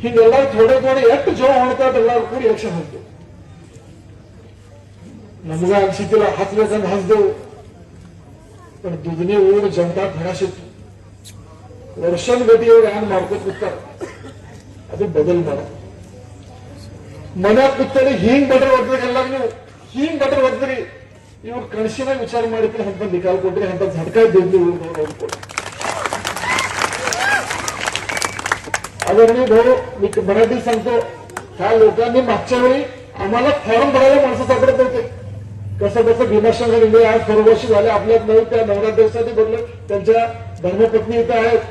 ಹಿಂಗೆಲ್ಲ ಥೋಡೆ ಥೋಡೆ ಎಷ್ಟು ಜೋ ಮಾಡ್ತಾ ಎಲ್ಲರೂ ಕೂಡಿ ಎಲೆಕ್ಷನ್ ಹೋಗ್ತೇವೆ. ನಮಗ ಅನ್ಸಿದ್ದಿಲ್ಲ ಹಚ್ಬೇಕಂತ ಹಚ್ದೆವು. पण दुधनी ऊर जनता फणाशिತ್ತು. ವರ್ಷಗತಿ ಇವ್ರು ಹ್ಯಾಂಗ್ ಮಾಡ್ಕೋತ ಕೂತಾರ. ಅದು ಬದಲ್ ಮಾಡ ಮನೆ ಕೂತಲ್ಲಿ ಹಿಂಗ್ ಬಟರ್ ಒದ್ಬೇಕಲ್ಲ ನೀವು, ಹಿಂಗ್ ಬಟರ್ ಒದ್ರಿ ಇವ್ರು ಕಣಸಿನ ವಿಚಾರ ಮಾಡಿದ್ರೆ ಅಂತ ನಿಕಾಲ್ ಕೊಟ್ರಿ ಅಂತ झटका देतली आदरणीय भाऊ, मी मराठी सांगतो, ह्या लोकांनी मागच्या वेळी आम्हाला फॉर्म भरायला माणसं सापडत होते. कसं कसं भीमाशंकर इंडिया आज सर्ववर्षी झाले आपल्यात नाही, त्या नवरात्रोत्सवासाठी बोलले, त्यांच्या धर्मपत्नी इथं आहेत,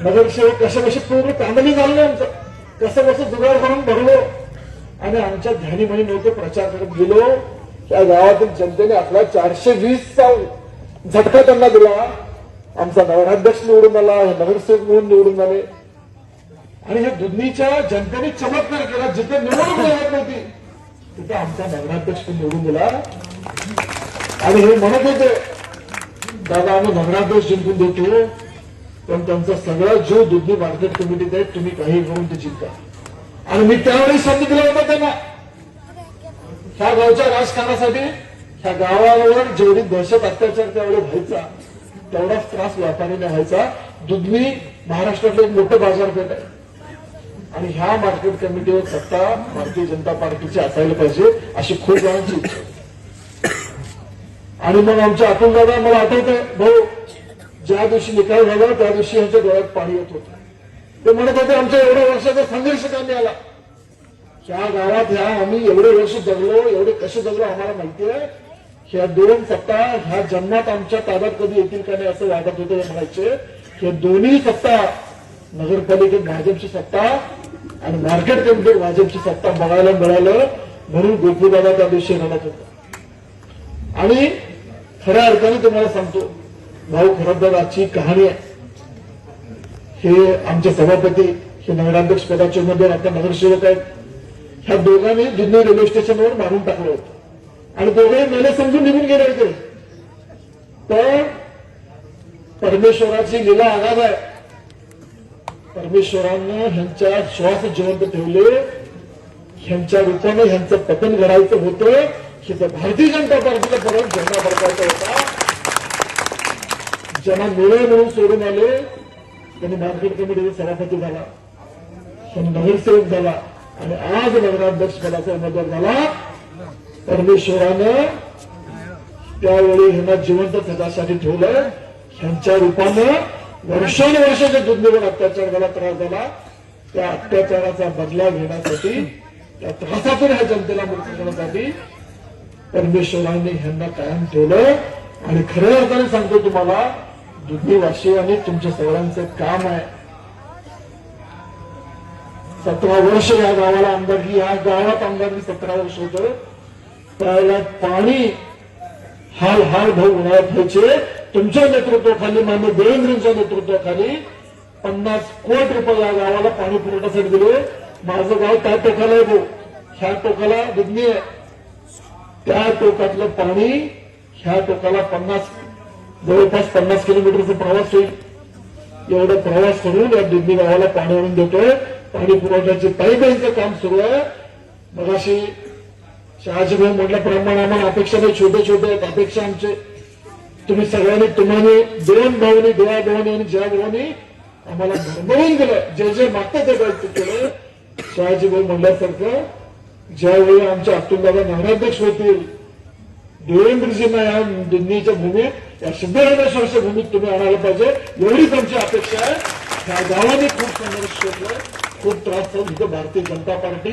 नगरसेवक कशा कशी पूर्ण फॅमिली झालं आमचं, कसं कसं जुगाड करून भरलो आणि आमच्या ध्यानी म्हणी नव्हते प्रचार करत गेलो. त्या गावातील जनतेने आपला 420चा झटका त्यांना दिला. आमचा नगराध्यक्ष निवडून आला, नगरसेवक म्हणून निवडून आले आणि हे दुधनीच्या जनतेने चमत्कार केला. जिथे निवडणूक लागत नव्हती तिथे आमचा नगराध्यक्ष निवडून दिला आणि हे म्हणत होते, दादा आम्ही नगराध्यक्ष जिंकून देतो, पण त्यांचा सगळा जीव दुधनी मार्केट कमिटीत आहे, तुम्ही काही करून ते जिंका. आणि मी त्यावेळी संधी दिला होता त्यांना. ह्या गावच्या राजकारणासाठी ह्या गावावर जेवढी दहशत अत्याचार त्यावेळी व्हायचा तेवढाच त्रास व्यापारीने व्हायचा. दुधनी महाराष्ट्रातलं एक मोठं बाजारपेठ आहे आणि ह्या मार्केट कमिटीवर सत्ता भारतीय जनता पार्टीची असायला पाहिजे अशी खूप जणांची इच्छा. आणि मग आमच्या अतुलदादा, मला आठवतंय भाऊ, ज्या दिवशी निकाल झाला त्या दिवशी यांच्या डोळ्यात पाणी येत होतं. ते म्हणत होते आमच्या एवढ्या वर्षाचा संघर्ष का मिळाला. ह्या गावात ह्या आम्ही एवढे वर्ष जगलो, एवढे कसे जगलो आम्हाला माहिती आहे. ह्या 2 सत्ता ह्या जन्मात आमच्या ताब्यात कधी येतील का नाही असं वाटत होतं म्हणायचे. हे दोन्ही सत्ता, नगरपालिकेत भाजपची सत्ता आणि मार्केट कमिटीत भाजपची सत्ता बघायला मिळालं म्हणून गोपीदादा त्या दिवशी रडत होता. आणि खऱ्या अर्थाने तुम्हाला सांगतो भाऊ, खरं तर आजची कहाणी आहे. हे आमचे सभापती, हे नगराध्यक्ष पदाचे उमेदवार, आता नगरसेवक आहेत, ह्या दोघांनी जुन्नर रेल्वे स्टेशनवर मारून टाकलं होतं आणि दोघे मेले समजून निघून गेले होते. तर परमेश्वराची लीला आगाध आहे. परमेश्वरानं ह्यांच्या श्वास जिवंत ठेवले, ह्यांच्या रूपाने ह्यांचं पतन घडायचं होतं. हे भारतीय जनता पार्टीला परत झेंडा फडकायचा होता. ज्यांना मिळे म्हणून सोडून आले त्यांनी मार्केट कमिटीचा सभापती झाला, नगरसेवक झाला आणि आज नगराध्यक्ष पदाचा उमेदवार झाला. परमेश्वरानं त्यावेळी ह्यांना जिवंत त्याच्यासाठी ठेवलं. ह्यांच्या रूपानं वर्षानुवर्षाच्या दुधनीवर अत्याचार झाला, त्रास झाला, त्या अत्याचाराचा बदला घेण्यासाठी, त्या त्रासातून ह्या जनतेला मुक्त करण्यासाठी परमेश्वरांनी ह्यांना कायम ठेवलं. आणि खऱ्या अर्थाने सांगतो तुम्हाला, दुधनीवासी आणि तुमच्या सगळ्यांचं काम आहे. 17 वर्ष या गावाला आमदारकी, या गावात आमदारकी 17 वर्ष होतं. त्यावेळेला पाणी हाल हाल भाऊ उन्हाळ्यात व्हायचे. तुमच्या नेतृत्वाखाली, मान्य देवेंद्रच्या नेतृत्वाखाली 50 कोटी रुपये या गावाला पाणी पुरवठ्यासाठी दिले. माझं गाव त्या टोकाला आहे भाऊ, ह्या टोकाला दुधनी आहे. त्या टोकातलं पाणी ह्या टोकाला जवळपास 50 किलोमीटरचा प्रवास होईल. एवढा प्रवास करून या दुधनी गावाला पाणी आणून देतोय. पाणी पुरवठ्याचे पाईपलाईनचं काम सुरू आहे. मगाशी शहाजीभाऊ म्हटल्याप्रमाणे आम्हाला अपेक्षा नाही, छोटे छोटे आहेत अपेक्षा आमचे. तुम्ही सगळ्यांनी, तुम्हाला 2 भाऊनी, देवा भावानी आणि जया भावानी आम्हाला भरभरून दिलं. जे जे मागतं ते केलं. शहाजीभाऊ म्हटल्यासारखं ज्यावेळी आमच्या अतुलदादा नगराध्यक्ष होतील, देवेंद्रजींना या दुधनीच्या भूमीत, या सिद्धरामेश्वरच्या भूमीत तुम्ही आणायला पाहिजे, एवढीच आमची अपेक्षा आहे. त्या गावाने खूप संघर्ष केलं, खूप त्रास झाला. तिथं भारतीय जनता पार्टी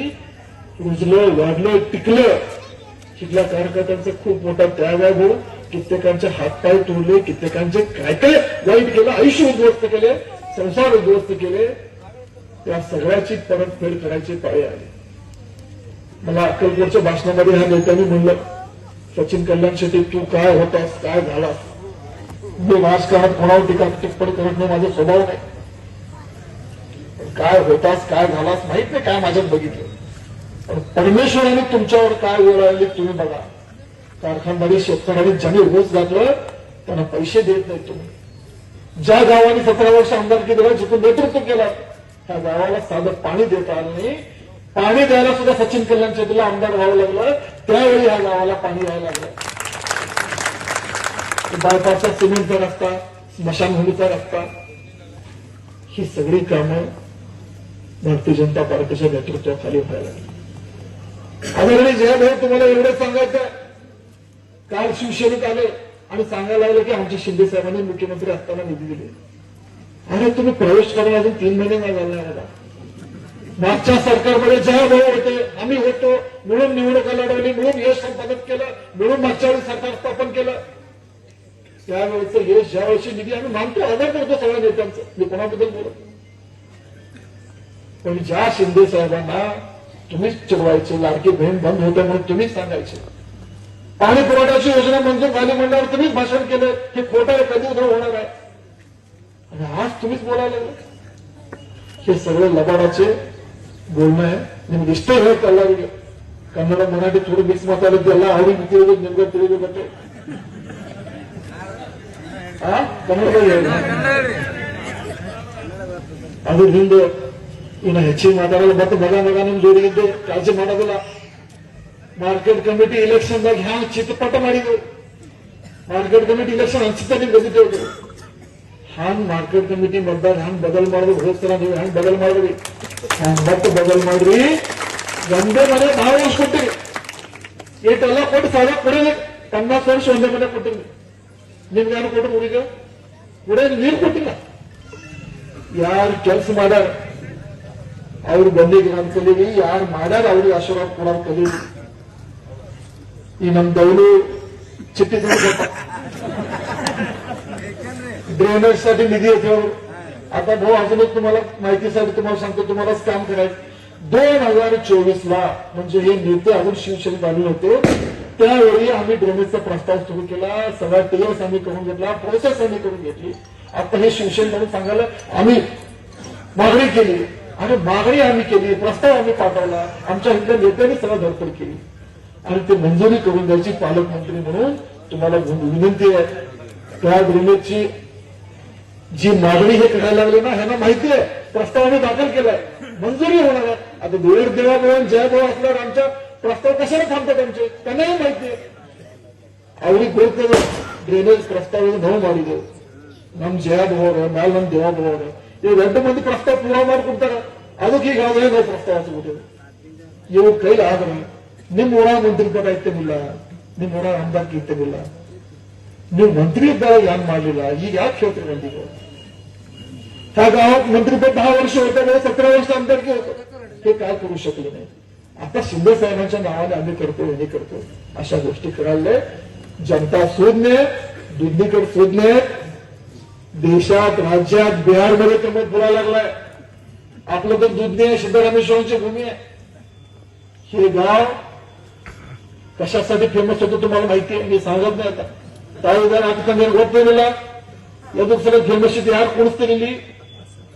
रुजलं, वाढलं, टिकलं. तिथल्या कार्यकर्त्यांचा खूप मोठा त्याग आहे भाऊ. कित्येकांचे हातपाय तोडले, कित्येकांचे काय काय वाईट केलं, आयुष्य उद्ध्वस्त केले, संसार उद्ध्वस्त केले. त्या सगळ्याची परतफेड करायची पाळी आली. मला अक्कलकोटच्या भाषणामध्ये ह्या नेत्यांनी म्हणलं, सचिन कल्याण शेट्टी तू काय होतास, काय झालास. मी राजकारणात कोणावर टिप्पणी करत नाही, माझा स्वभाव नाही. काय होतास, काय झालास माहित नाही, काय माझ्यात बघितलं. पण परमेश्वराने तुमच्यावर काय वेळ आली तुम्ही बघा. कारखानदारी शेतकऱ्यांनी ज्यांनी रोज घातलं त्यांना पैसे देत नाही तुम्ही. ज्या गावाने 17 वर्ष आमदारकी दिला, जिथून नेतृत्व केलं, ह्या गावाला साधं पाणी देता आलं नाही. पाणी द्यायला सुद्धा सचिन कल्याण शेट्टीला आमदार व्हावं लागलं. त्यावेळी ह्या गावाला पाणी यायला लागलं. बायपासचा सिमेंटचा रस्ता, स्मशानभूमीचा रस्ता, ही सगळी कामं भारतीय जनता पार्टीच्या नेतृत्वाखाली व्हायला लागली. आदरणीय जयभाऊ, तुम्हाला एवढं सांगायचं, काल शिवसेनेत आले आणि सांगायला लागले की आमचे शिंदे साहेबांनी मुख्यमंत्री असताना निधी दिले. अरे तुम्ही प्रवेश करून अजून 3 महिने नाही झाले मला. मागच्या सरकारमध्ये जयभाऊ होते, आम्ही होतो, मिळून निवडणुका लढवली, मिळून यश संपादन केलं, मिळून मागच्या वेळी सरकार स्थापन केलं. त्यावेळेचं यश, ज्यावेळेची निधी आम्ही मानतो, आदर करतो सगळ्या नेत्यांचं, मी कोणाबद्दल बोलत. पण ज्या शिंदे साहेबांना तुम्हीच चिडवायचे, लाडकी बहीण बंद होते म्हणून तुम्हीच सांगायचे, पाणी पुरवठ्याची योजना मंजूर झाली म्हणल्यावर तुम्हीच भाषण केलं, हे खोटं आहे, कधी उद्या होणार आहे, आणि आज तुम्हीच बोलायला लागले. हे सगळे लबाडाचे बोलणं आहे. ನಿಮ್ಗೆ ಇಷ್ಟ ಹೇಳ್ತಾ ಎಲ್ಲರಿಗೆ ಕನ್ನಡ ಮರಾಠಿ ಥೋಡಿ ಮಿಕ್ಸ್ ಮಾತಾಡಿದ್ದೆಲ್ಲ ಅವ್ರಿಗೆ ತಿಳಿದು ನಿಮ್ಗೆ ತಿಳಿದು ಬಟ್ಟೆ ಕನ್ನಡದಲ್ಲಿ ಅದು ಹಿಂದೆ ಇನ್ನು ಹೆಚ್ಚಿಗೆ ಮಾತಾಡಲ್ಲ. ಮತ್ತೆ ಮಗ ನಿಮ್ ಜೋಡಿಗಿದ್ದು ಕಾಳಜಿ ಮಾಡೋದಿಲ್ಲ. ಮಾರ್ಕೆಟ್ ಕಮಿಟಿ ಇಲೆಕ್ಷನ್ದಾಗ ಹ್ಯಾಂಗ್ ಚಿತ್ತಪಟ ಮಾಡಿದ್ರು, ಮಾರ್ಕೆಟ್ ಕಮಿಟಿ ಇಲೆಕ್ಷನ್ ಹಂಚಿತ ನೀವು ಗೆದ್ದಿದ್ದೇವೆ. ಹ್ಯಾಂಗ್ ಮಾರ್ಕೆಟ್ ಕಮಿಟಿ ಮತದಾರ ಹ್ಯಾಂಗ್ ಬದಲ್ ಮಾಡಿದ್ರು, ಹೋಗ್ತಾರ ನೀವು ಹ್ಯಾಂಗ್ ಬದಲ್ ಮಾಡಿದ್ರಿ, ಹ್ಯಾಂಗ್ ಮತ್ತೆ ಬದಲ್ ಮಾಡ್ರಿ. ಒಂದೇ ಮನೆ ನಾವು ವರ್ಷ ಕೊಟ್ಟಿರಿ, ಏಟೆಲ್ಲ ಕೊಟ್ಟು ಸಾಲ ಕೊಡಿರಿ. 50 ವರ್ಷ ಒಂದೇ ಮನೆ ಕೊಟ್ಟಿರಿ. ನಿಮ್ಗೇನು ಕೊಟ್ಟರು ಊರಿಗೆ ಕುಡಿಯೋದು ನೀರು ಕೊಟ್ಟಿಲ್ಲ. ಯಾರು ಕೆಲಸ ಮಾಡ್ಯಾರ ಅವ್ರು ಬಂದಿಗೆ ನಾನು ಕಲೀರಿ, ಯಾರು ಮಾಡ್ಯಾರ ಅವ್ರಿಗೆ ಆಶೀರ್ವಾದ ಕೊಡೋರು ಕಲೀರಿ. ಈ ನಮ್ ದೌಲು चिठ्ठी ड्रेनेजसाठी निधी येतो. आता भाऊ अजून एक तुम्हाला माहितीसाठी तुम्हाला सांगतो, तुम्हाला काम करायचं. 2024ला म्हणजे हे नेते अजून शिवसेनेत आले होते, त्यावेळी आम्ही ड्रेनेजचा प्रस्ताव सुरू केला. सगळा टीएस आम्ही करून घेतला, प्रोसेस आम्ही करून घेतली. आता हे शिवसेनेकडून सांगायला आम्ही मागणी केली, आणि मागणी आम्ही केली, प्रस्ताव आम्ही पाठवला, आमच्या इथल्या नेत्यांनी सगळं धडपड केली आणि ते मंजुरी करून द्यायची. पालकमंत्री म्हणून तुम्हाला विनंती आहे, त्या ड्रेनेजची जी मागणी हे करायला लागले ना, ह्यांना माहिती आहे, प्रस्ताव आम्ही दाखल केलाय, मंजुरी होणार आहे. आता देवाभाऊ जयभाऊ असल्यावर आमच्या प्रस्ताव कशाला थांबतात आमचे, त्यांनाही माहिती आहे. ಅವ್ರಿಗೆ ಗೊತ್ತಿದೆ ಡ್ರೈನೇಜ್ ಪ್ರಸ್ತಾವ ನಾವು ಮಾಡಿದೆವು. ನಮ್ ಜಯಭಾವು ಅವರು ಮೇಲೆ ನಮ್ ದೇವಾಭಾವು ಅವರು ಇವ್ರು 2 ಮಂದಿ ಪ್ರಸ್ತಾವ ಪೂರ ಮಾಡ್ಕೊಡ್ತಾರೆ. ಅದಕ್ಕೆ ಈಗ ನಾವು ಪ್ರಸ್ತಾವ ಹಚ್ಚಿಬಿಟ್ಟಿದೆ. ಇವ್ರ ಕೈಲಿ ಆದ್ರೆ ನಿಮ್ ಊರ ಮಂತ್ರಿ ಪದ ಇರ್ತಿರ್ಲಿಲ್ಲ, ನಿಮ್ ಊರ ಆಮದಾರ್ಕಿ ಇರ್ತಿರ್ಲಿಲ್ಲ, ನೀವು मंत्री इद्ದಾಗ ಯಾನ್ ಮಾಡಲಿಲ್ಲ, ಈಗ ಯಾಕೆ ಹೇಳ್ತೀರಿ ಮಂದಿಗೆ? ह्या गावात मंत्रीपद 10 वर्ष होतं, 17 वर्ष आमदारकी होतं, हे काय करू शकले नाही. आता शिंदे साहेबांच्या नावाने आम्ही करतो, हे करतो, अशा गोष्टी करायला जनता शोधणे, दुधनीकर शोधणे. देशात, राज्यात, बिहारमध्ये तर बोलायला लागलाय. आपलं तर दुधनी आहे, सिद्धरामेश्वरांची भूमी आहे. हे गाव कशासाठी फेमस होतं तुम्हाला माहिती आहे, मी सांगत नाही. आता ತಾಯಿದಾರ ಹಾಕಿಕೊಂಡು ಗೊತ್ತಿರಲಿಲ್ಲ, ಎದುರು ಸಲ ಫೇಮಸ್ ಇದೆ, ಯಾರು ಕುಣಿಸ್ತಿರಲಿ,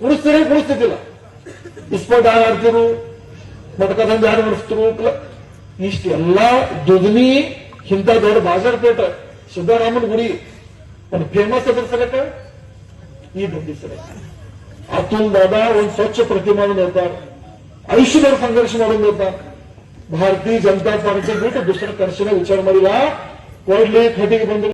ಕುಣಿಸ್ತಿದ್ದಿಲ್ಲ. ಇಸ್ಪೋಟ್ ಯಾರು ಆಡ್ತಿರು, ಮಟಕದಂದು ಯಾರು ನಡೆಸ್ತಿರು, ಇಷ್ಟೆಲ್ಲ ದುಧನಿ ಇಂಥ ದೊಡ್ಡ ಬಾಜಾರ್ಪೇಟ सिद्धरामन गुडी, पण फेमस अದ್ರ सगळं ಈ ದಂಡಿ सर. अतुल दादा ಒಂದು स्वच्छ प्रतिमा देतात, आयुष्यभर संघर्ष म्हणून देतात. भारतीय जनता पार्टी बिಟ್ಟು दुसरं ಕರ್ಷಣೆ ವಿಚಾರ ಮಾಡಿಲ್ಲ. ಕೊಡ್ಲಿ ಖಟಿಗೆ ಬಂದು